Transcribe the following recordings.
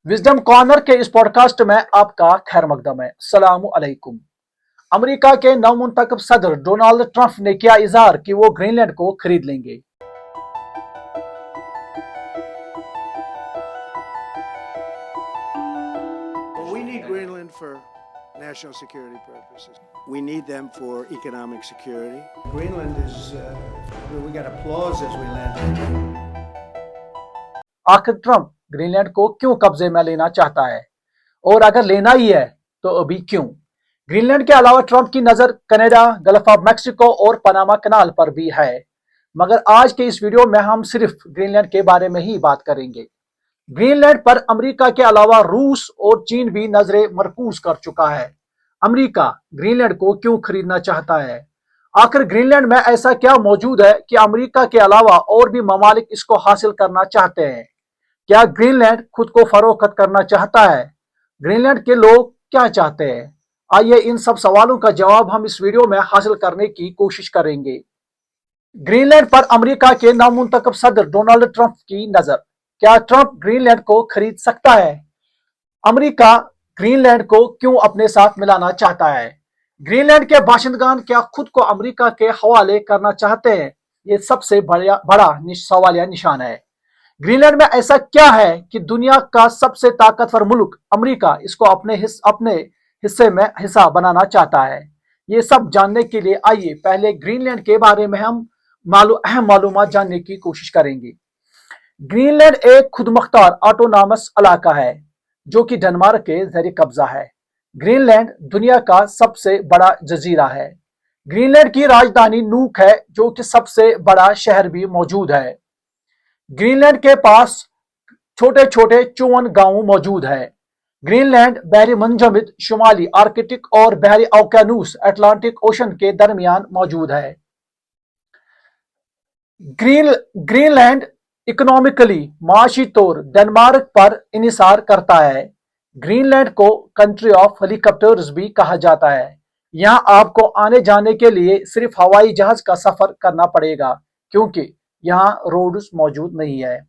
Wisdom corner के इस podcast में आपका खैर मकदम है। अस्सलामु अलैकुम। अमेरिका के नवमुंतखब सदर डोनाल्ड ट्रंप ने किया इजहार कि वो ग्रीनलैंड को खरीद लेंगे। We need Greenland for national security purposes. We need them for economic security. Greenland is, we got applause as we land. आखिर ट्रंप ग्रीनलैंड को क्यों कब्जे में लेना चाहता है, और अगर लेना ही है तो अभी क्यों? ग्रीनलैंड के अलावा ट्रंप की नजर कनाडा, गल्फ ऑफ मैक्सिको और पनामा कनाल पर भी है, मगर आज के इस वीडियो में हम सिर्फ ग्रीनलैंड के बारे में ही बात करेंगे। ग्रीनलैंड पर अमेरिका के अलावा रूस और चीन भी नजरें मरकूज कर चुका है। अमेरिका ग्रीनलैंड को क्यों खरीदना चाहता है? आखिर ग्रीनलैंड में ऐसा क्या मौजूद है कि अमेरिका के अलावा और भी ममालिक इसको हासिल करना चाहते हैं? क्या ग्रीनलैंड खुद को फरोख्त करना चाहता है? ग्रीनलैंड के लोग क्या चाहते हैं? आइए इन सब सवालों का जवाब हम इस वीडियो में हासिल करने की कोशिश करेंगे। ग्रीनलैंड पर अमेरिका के नवमुंतखब सदर डोनाल्ड ट्रंप की नजर। क्या ट्रंप ग्रीनलैंड को खरीद सकता है? अमेरिका ग्रीनलैंड को क्यों अपने साथ मिलाना चाहता है? ग्रीनलैंड के बाशिंदगान क्या खुद को अमेरिका के हवाले करना चाहते हैं? ये सबसे बड़ा सवालिया निशान है। ग्रीनलैंड में ऐसा क्या है कि दुनिया का सबसे ताकतवर मुल्क अमेरिका इसको अपने हिस्से में हिस्सा बनाना चाहता है? ये सब जानने के लिए आइए पहले ग्रीनलैंड के बारे में हम अहम मालूमात जानने की कोशिश करेंगे। ग्रीनलैंड एक खुदमुख्तार ऑटोनॉमस इलाका है जो कि डेनमार्क के ज़ेर कब्जा है। ग्रीनलैंड दुनिया का सबसे बड़ा जजीरा है। ग्रीनलैंड की राजधानी नूक है जो कि सबसे बड़ा शहर भी मौजूद है। ग्रीनलैंड के पास छोटे छोटे 54 गांव मौजूद है। ग्रीनलैंड बहरी मुंजमद शुमाली आर्कटिक और बहरी ओकेनूस अटलांटिक ओशन के दरमियान मौजूद है। ग्रीनलैंड इकोनॉमिकली माशी तौर डेनमार्क पर इनिसार करता है। ग्रीनलैंड को कंट्री ऑफ हेलीकॉप्टर्स भी कहा जाता है। यहाँ आपको आने जाने के लिए सिर्फ हवाई जहाज का सफर करना पड़ेगा क्योंकि यहाँ रोड्स मौजूद नहीं है।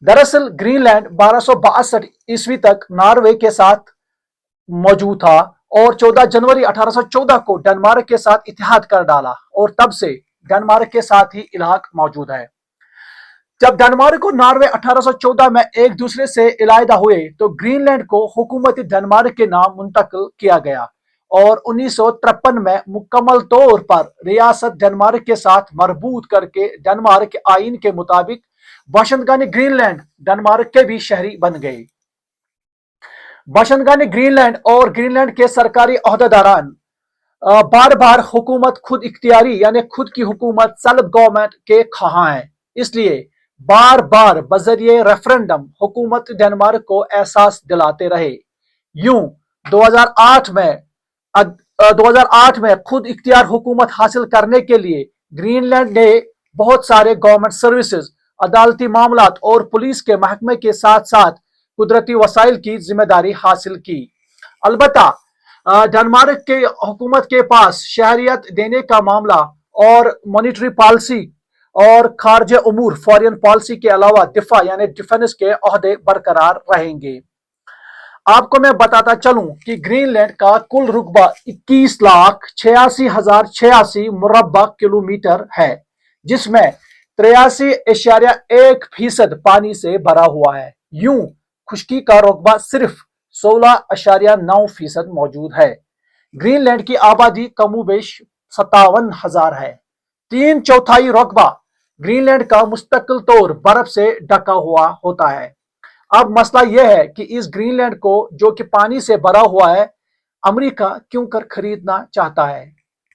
दरअसल ग्रीनलैंड 1262 ईस्वी तक नॉर्वे के साथ मौजूद था और 14 जनवरी 1814 को डेनमार्क के साथ इत्तेहाद कर डाला और तब से डेनमार्क के साथ ही इलाक मौजूद है। जब डेनमार्क और नॉर्वे 1814 में एक दूसरे से इलायदा हुए तो ग्रीनलैंड को हुकूमत डेनमार्क के नाम मुंतकिल किया गया और 1953 में मुकम्मल तौर पर रियासत डेनमार्क के साथ मरबूत करके डेनमार्क के आइन के मुताबिक बाशिंदगान ग्रीनलैंड डेनमार्क के भी शहरी बन गए। बाशिंदगान ग्रीनलैंड और ग्रीनलैंड के सरकारी ओहदेदारान बार बार हुकूमत खुद इख्तियारी यानी खुद की हुकूमत सेल्फ गवर्नमेंट के ख्वाहां हैं, इसलिए बार बार बजरिए रेफरेंडम हुकूमत डेनमार्क को एहसास दिलाते रहे। यूं 2008 में खुद इख्तियार हुकूमत हासिल करने के लिए ग्रीनलैंड ने बहुत सारे गवर्नमेंट सर्विसेज, अदालती मामलात और पुलिस के महकमे के साथ साथ कुदरती वसाइल की जिम्मेदारी हासिल की। अलबत्ता डेनमार्क के हुकूमत के पास शहरियत देने का मामला और मॉनिटरी पॉलिसी और खारजे उमूर फॉरेन पॉलिसी के अलावा दिफा यानी डिफेंस के ओहदे बरकरार रहेंगे। आपको मैं बताता चलूं कि ग्रीनलैंड का कुल रुकबा 21,86,086 मुरब्बा किलोमीटर है, जिसमें 83.1% पानी से भरा हुआ है। यूं खुश्की का रुकबा सिर्फ 16.9% मौजूद है। ग्रीनलैंड की आबादी कमोबेश 57,000 है। 3/4 रुकबा ग्रीनलैंड का मुस्तकिल तौर बर्फ से ढका हुआ होता है। अब मसला यह है कि इस ग्रीनलैंड को जो कि पानी से भरा हुआ है अमेरिका क्यों कर खरीदना चाहता है?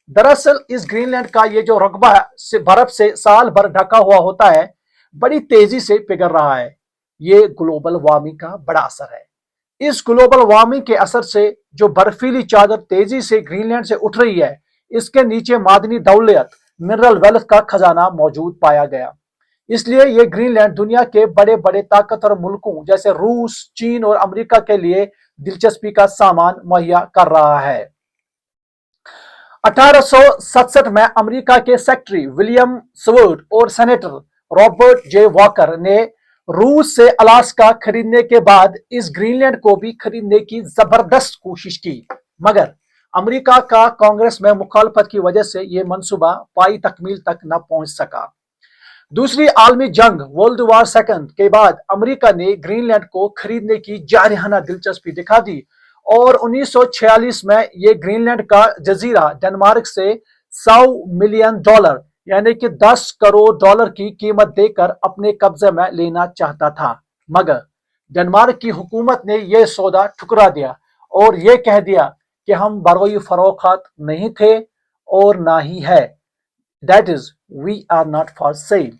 दरअसल इस ग्रीनलैंड का ये जो रकबा से बर्फ से साल भर ढका हुआ होता है बड़ी तेजी से पिघल रहा है। ये ग्लोबल वार्मिंग का बड़ा असर है। इस ग्लोबल वार्मिंग के असर से जो बर्फीली चादर तेजी से ग्रीनलैंड से उठ रही है, इसके नीचे मादनी दौलत मिनरल वेल्थ का खजाना मौजूद पाया गया। इसलिए ये ग्रीनलैंड दुनिया के बड़े बड़े ताकतवर मुल्कों जैसे रूस, चीन और अमेरिका के लिए दिलचस्पी का सामान मुहैया कर रहा है। 1867 में अमेरिका के सेक्रेटरी विलियम स्वर्ट और सेनेटर रॉबर्ट जे वॉकर ने روس سے الاسکا خریدنے کے بعد اس گرین لینڈ کو بھی خریدنے کی زبردست کوشش کی، مگر امریکہ کا کانگریس میں مخالفت کی وجہ سے یہ منصوبہ پائی تکمیل تک نہ پہنچ سکا۔ دوسری عالمی جنگ ورلڈ وار سیکنڈ کے بعد امریکہ نے گرین لینڈ کو خریدنے کی جارحانہ دلچسپی دکھا دی اور 1946 میں یہ گرین لینڈ کا جزیرہ ڈنمارک سے $100 ملین یعنی کہ $10 کروڑ کی قیمت دے کر اپنے قبضے میں لینا چاہتا تھا، مگر ڈنمارک کی حکومت نے یہ سودا ٹھکرا دیا اور یہ کہہ دیا کہ ہم بروئی فروخت نہیں تھے اور نہ ہی ہے، that is we are not for sale.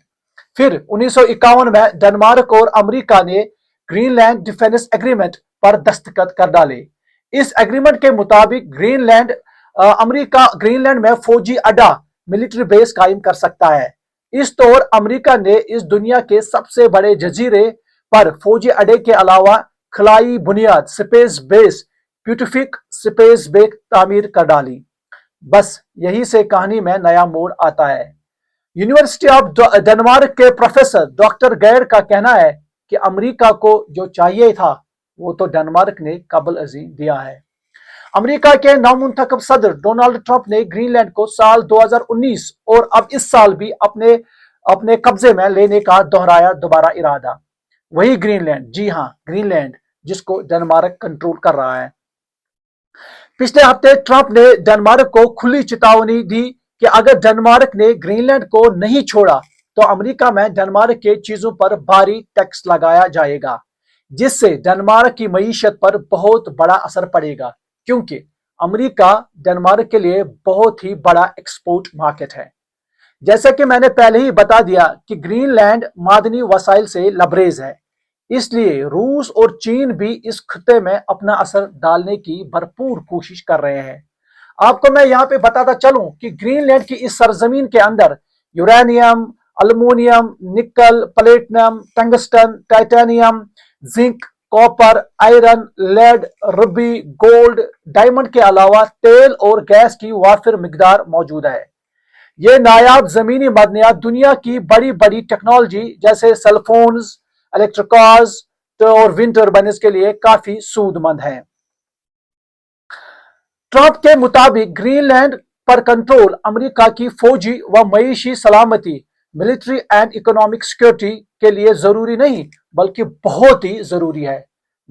پھر 1951 میں ڈنمارک اور امریکہ نے گرین لینڈ ڈیفنس ایگریمنٹ پر دستخط کر ڈالے۔ اس ایگریمنٹ کے مطابق امریکہ گرین لینڈ میں فوجی اڈا ملٹری بیس قائم کر سکتا ہے۔ اس طور امریکہ نے اس دنیا کے سب سے بڑے جزیرے پر فوجی اڈے کے علاوہ خلائی بنیاد سپیس بیس پیوٹیفک سپیس بیس تعمیر کر ڈالی۔ بس یہی سے کہانی میں نیا موڑ آتا ہے۔ یونیورسٹی آف ڈنمارک کے پروفیسر ڈاکٹر گیر کا کہنا ہے کہ امریکہ کو جو چاہیے تھا وہ تو ڈنمارک نے قبل ازیں دیا ہے۔ امریکہ کے نامنتخب صدر ڈونلڈ ٹرمپ نے گرین لینڈ کو سال 2019 اور اب اس سال بھی اپنے قبضے میں لینے کا دہرایا دوبارہ ارادہ۔ وہی گرین لینڈ، جی ہاں گرین لینڈ، جس کو ڈنمارک کنٹرول کر رہا ہے۔ پچھلے ہفتے ٹرمپ نے ڈنمارک کو کھلی چتاونی دی کہ اگر ڈنمارک نے گرین لینڈ کو نہیں چھوڑا تو امریکہ میں ڈنمارک کے چیزوں پر بھاری ٹیکس لگایا جائے گا، جس سے ڈنمارک کی معیشت پر بہت بڑا اثر پڑے گا، کیونکہ امریکہ ڈنمارک کے لیے بہت ہی بڑا ایکسپورٹ مارکیٹ ہے۔ جیسا کہ میں نے پہلے ہی بتا دیا کہ گرین لینڈ معدنی وسائل سے لبریز ہے، اس لیے روس اور چین بھی اس خطے میں اپنا اثر ڈالنے کی بھرپور کوشش کر رہے ہیں۔ آپ کو میں یہاں پہ بتاتا چلوں کہ گرین لینڈ کی اس سرزمین کے اندر یورینیم، المونیم، نکل، platinum, tungsten, titanium, zinc, copper, iron, lead, ربی، گولڈ، ڈائمنڈ کے علاوہ تیل اور گیس کی وافر مقدار موجود ہے۔ یہ نایاب زمینی معدنیات دنیا کی بڑی بڑی ٹیکنالوجی جیسے سیل فونز، الیکٹرک کارز اور ونڈ ٹربائنز کے لیے کافی سود مند ہیں۔ ٹرمپ کے مطابق گرین لینڈ پر کنٹرول امریکہ کی فوجی و معیشی سلامتی، ملٹری اینڈ اکنامک سیکورٹی کے لیے ضروری نہیں بلکہ بہت ہی ضروری ہے۔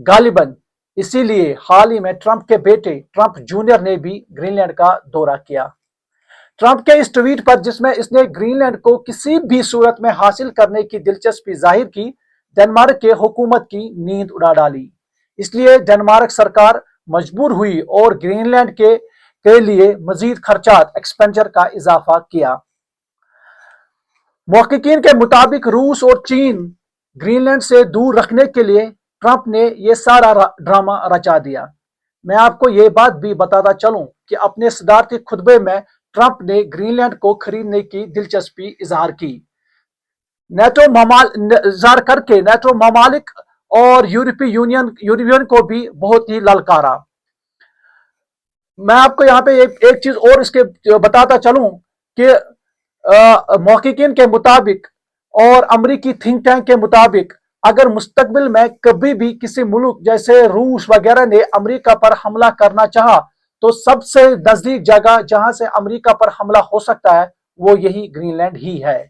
غالباً اسی لیے حال ہی میں ٹرمپ کے بیٹے ٹرمپ جونیئر نے بھی گرین لینڈ کا دورہ کیا۔ ٹرمپ کے اس ٹویٹ پر جس میں اس نے گرین لینڈ کو کسی بھی صورت میں حاصل کرنے کی دلچسپی ظاہر کی، ڈنمارک کے حکومت کی نیند اڑا ڈالی۔ اس لیے ڈنمارک سرکار مجبور ہوئی اور گرین لینڈ کے لیے مزید خرچات ایکسپینڈیچر کا اضافہ کیا۔ محققین کے مطابق روس اور چین گرین لینڈ سے دور رکھنے کے لیے ٹرمپ نے یہ سارا ڈرامہ رچا دیا۔ میں آپ کو یہ بات بھی بتاتا چلوں کہ اپنے صدارتی خطبے میں ٹرمپ نے گرین لینڈ کو خریدنے کی دلچسپی اظہار کی، اظہار کر کے نیٹو ممالک اور یورپی یونین کو بھی بہت ہی للکارا۔ میں آپ کو یہاں پہ ایک چیز اور اس کے بتاتا چلوں کہ محققین کے مطابق اور امریکی تھنک ٹینک کے مطابق اگر مستقبل میں کبھی بھی کسی ملک جیسے روس وغیرہ نے امریکہ پر حملہ کرنا چاہا تو سب سے نزدیک جگہ جہاں سے امریکہ پر حملہ ہو سکتا ہے وہ یہی گرین لینڈ ہی ہے۔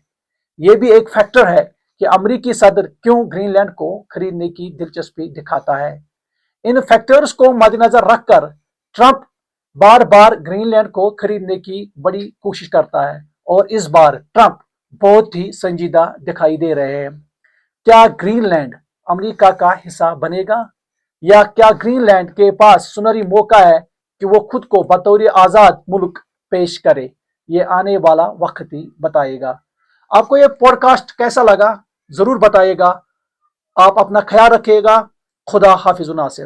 یہ بھی ایک فیکٹر ہے کہ امریکی صدر کیوں گرین لینڈ کو خریدنے کی دلچسپی دکھاتا ہے۔ ان فیکٹرز کو مد نظر رکھ کر ٹرمپ بار بار گرین لینڈ کو خریدنے کی بڑی کوشش کرتا ہے اور اس بار ٹرمپ بہت ہی سنجیدہ دکھائی دے رہے ہیں۔ کیا گرین لینڈ امریکہ کا حصہ بنے گا یا کیا گرین لینڈ کے پاس سنہری موقع ہے کہ وہ خود کو بطور آزاد ملک پیش کرے؟ یہ آنے والا وقت ہی بتائے گا۔ آپ کو یہ پوڈ کاسٹ کیسا لگا ضرور بتائیے گا۔ آپ اپنا خیال رکھیے گا۔ خدا حافظ ناصر۔